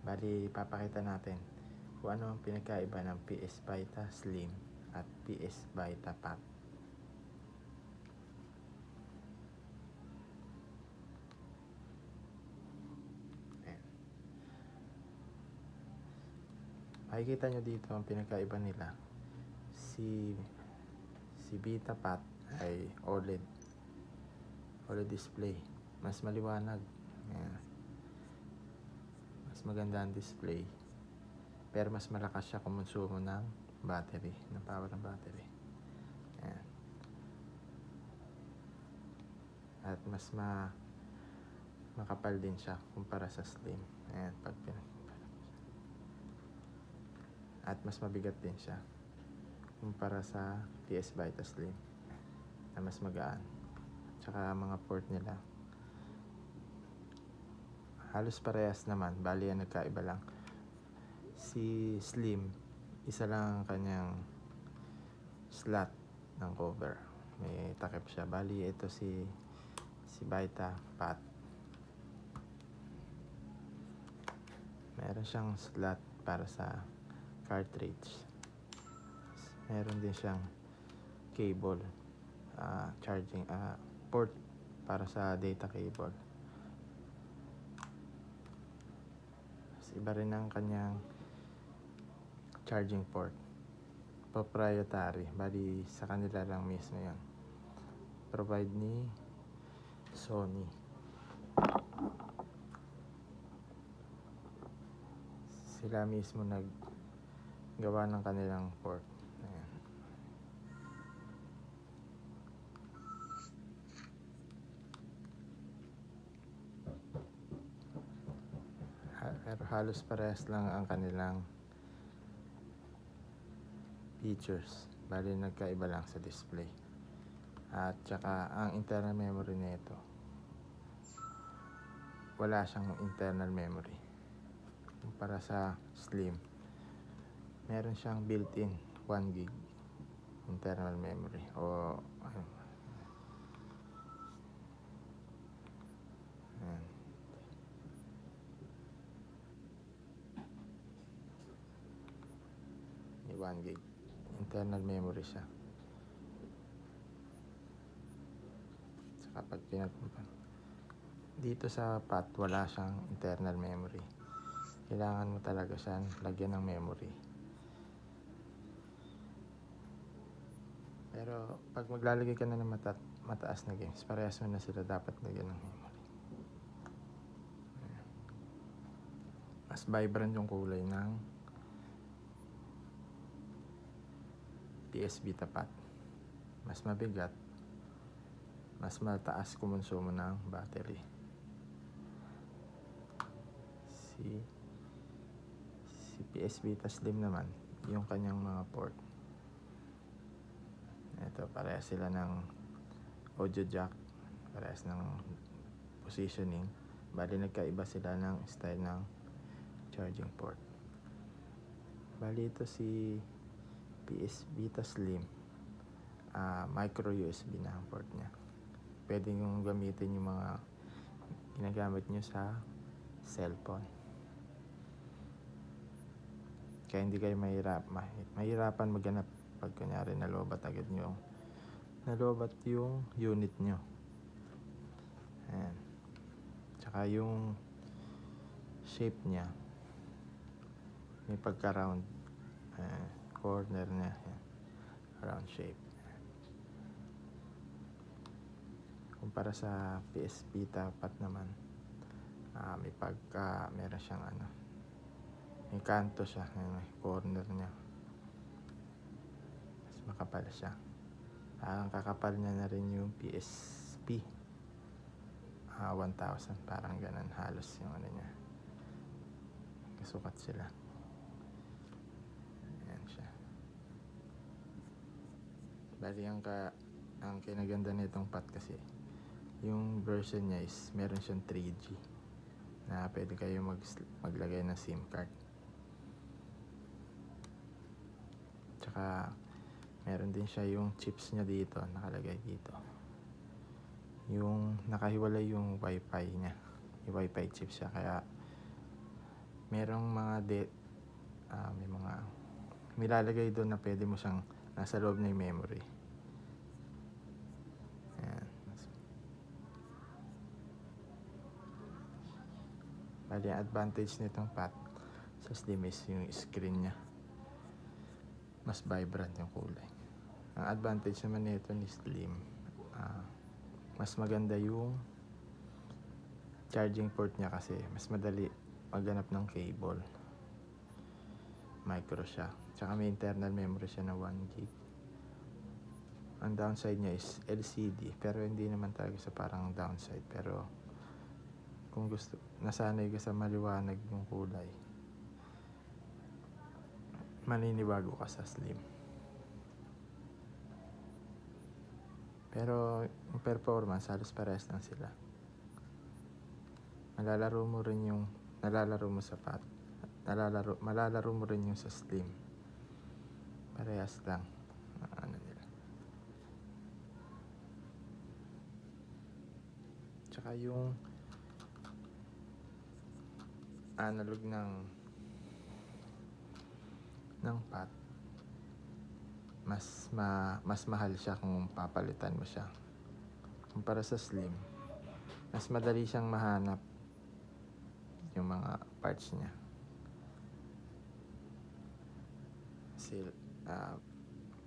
Bali, papakita natin kung ano ang pinagkaiba ng PS Vita Slim at PS Vita Fat. Ayan. Makikita nyo dito ang pinagkaiba nila. Si Vita Fat ay OLED display, mas maliwanag. Ayan. Mas maganda ang display, pero mas malakas siya kumonsumo ng battery, ng power ng battery. Ayan. At mas makapal din siya kumpara sa Slim. Ayan, at mas mabigat din siya kumpara sa PS Vita Slim na mas magaan. Tsaka mga port nila halos parehas naman, bali ang nagkaiba lang, si Slim isa lang ang kanyang slot ng cover, may takip siya. Bali ito si Vita Fat, meron siyang slot para sa cartridge, meron din siyang cable, charging port para sa data cable. Iba rin ang kanyang charging port, proprietary, bali sa kanila lang mismo yan, provide ni Sony. Sila mismo naggawa ng kanilang port. Ayan. Pero halos parehas lang ang kanilang features, bali nagkaiba lang sa display at saka ang internal memory nito, wala siyang internal memory kumpara sa Slim. Meron siyang built-in 1 gig internal memory o ayan. 1 gig internal memory siya. Saka pag dito sa Fat, wala siyang internal memory, kailangan mo talaga siyang lagyan ng memory. Pero pag maglalagay ka na ng mataas na games, parehas mo na sila dapat lagyan ng memory. Mas vibrant yung kulay ng PS Vita Fat, mas mabigat, mas mataas kumonsumo ng battery. Si PS Vita Slim naman, yung kanyang mga port, ito parehas sila ng audio jack, parehas ng positioning, bali nagkaiba sila ng style ng charging port. Bali ito si PS Vita Slim, micro USB na ang port niya, pwede yung gamitin yung mga ginagamit nyo sa cellphone, kaya hindi kayo mahirapan maghanap pag kunyari nalobat yung unit nyo. Ayan. Tsaka yung shape nya may pagka round, corner nya, round shape kumpara sa PS Vita Fat naman, meron siyang may kanto siya, may corner nya, mas makapal siya. Ang kakapal niya na rin yung PSP 1000, parang ganun halos yung niya, kasukat sila. Ayan siya. Bali ang kinaganda nitong Fat kasi yung version niya is meron siyang 3G na pwede kayo maglagay ng SIM card. Tsaka meron din siya yung chips niya dito, nakalagay dito. Yung nakahiwalay yung wifi niya, yung wifi chips siya, kaya merong mga may mga nilalagay doon na pwede mo siyang nasa loob na yung memory. Ayan. Bali, ang advantage nitong PAT sa Slim is yung screen niya. Mas vibrant yung kulay. Ang advantage naman nito ni Slim, mas maganda yung charging port niya kasi mas madali maghanap ng cable. Micro siya. Tsaka may internal memory siya na 1 GB. Ang downside niya is LCD, pero hindi naman talaga sa parang downside. Pero kung gusto, nasanay ka sa maliwanag yung kulay, maninibago ka sa Slim. Pero yung performance, halos parehas lang sila. Malalaro mo rin yung nalalaro mo sa PAT. Malalaro mo rin yung sa Slim. Parehas lang. Ano nila. Tsaka yung analog ng PAT, mas mahal siya kung papalitan mo siya. Kumpara sa Slim, mas madali siyang mahanap yung mga parts niya. Kasi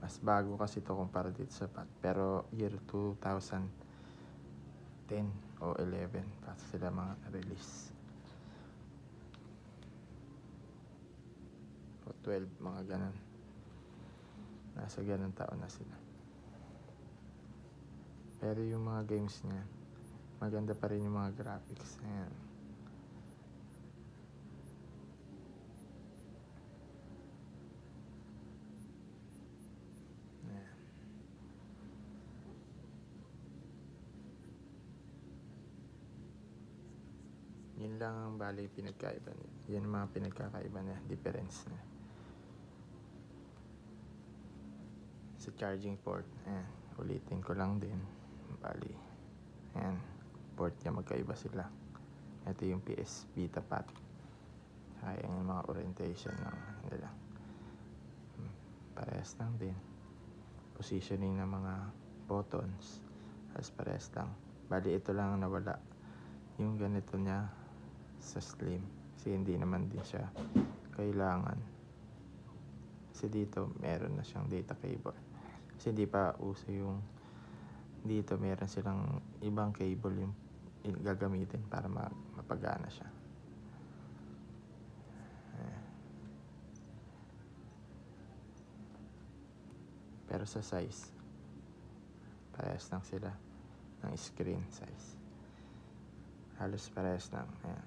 mas bago kasi ito kumpara dito sa PAT. Pero year 2010 o 11 pa sila mga release. O 12, mga ganun. Nasa ganun taon na sila. Pero yung mga games niya, maganda pa rin yung mga graphics. Ayan. Ayan. Yun lang ang bali pinagkaiba niya. Yan ang mga pinagkakaiba niya, difference niya. Sa charging port, ayan, ulitin ko lang din. Bali, ayan, port niya magkaiba sila. Ito yung PS Vita PAT. Ayan yung mga orientation ng nila. Parehas lang din. Positioning ng mga buttons, halos parehas lang. Bali, ito lang ang nawala, yung ganito niya sa Slim. Kasi hindi naman din siya kailangan. Kasi dito, meron na siyang data cable. Kasi hindi pa uso yung dito, meron silang ibang cable yung gagamitin para mapagana siya. Pero sa size, parehas lang sila ng screen size. Halos parehas lang. Ayan.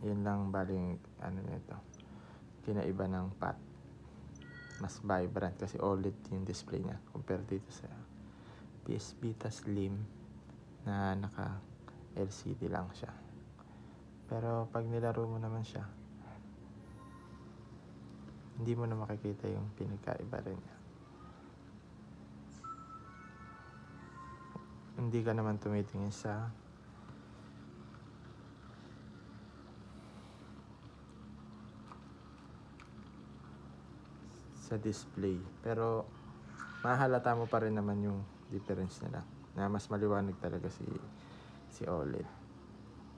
Yun lang baling ano nito. Kinaiba ng PAT. Mas vibrant kasi OLED yung display niya compare dito sa PS Vita Slim na naka LCD lang siya. Pero pag nilaro mo naman siya, hindi mo na makikita yung pinagkaiba rin niya. Hindi ka naman tumitingin sa display. Pero mahalata mo pa rin naman yung difference nila. Na mas maliwanag talaga si OLED.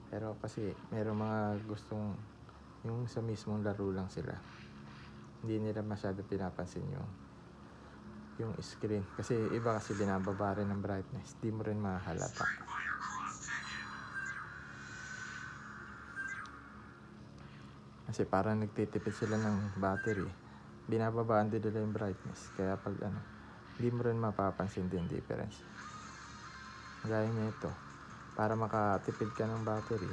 Pero kasi merong mga gustong yung sa mismong laro lang sila. Hindi nila masyado pinapansin yung screen. Kasi iba kasi binababa rin ng brightness. Di mo rin mahalata. Kasi parang nagtitipid sila ng battery. Binababaan din nila yung brightness. Kaya pag hindi mo rin mapapansin din difference. Gaya nito, para makatipid ka ng battery,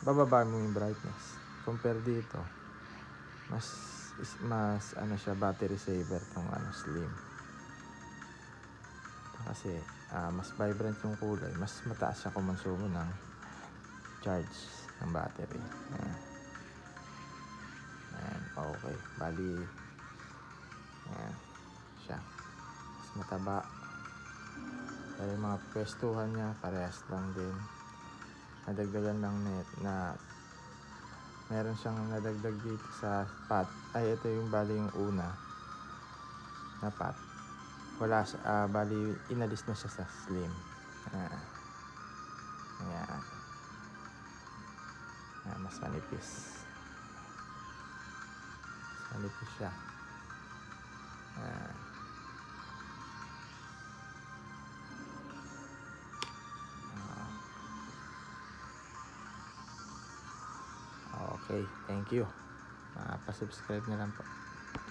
bababa mo yung brightness. Compare dito, mas ano siya, battery saver tong Slim. Kasi mas vibrant yung kulay, mas mataas siya kumonsumo ng charge ng battery. Ayan, okay. Bali, ayan siya. Mas mataba. Pero yung mga pwestuhan niya, parehas lang din. nadagdagan ng net na meron siyang nadagdag dito sa pot. Ay, ito yung bali yung una na pot. Wala siya, bali inalis na siya sa slim. Ayan. Mas manipis. Mas manipis siya. Ayan. Okay, thank you. Pa-subscribe na lang po.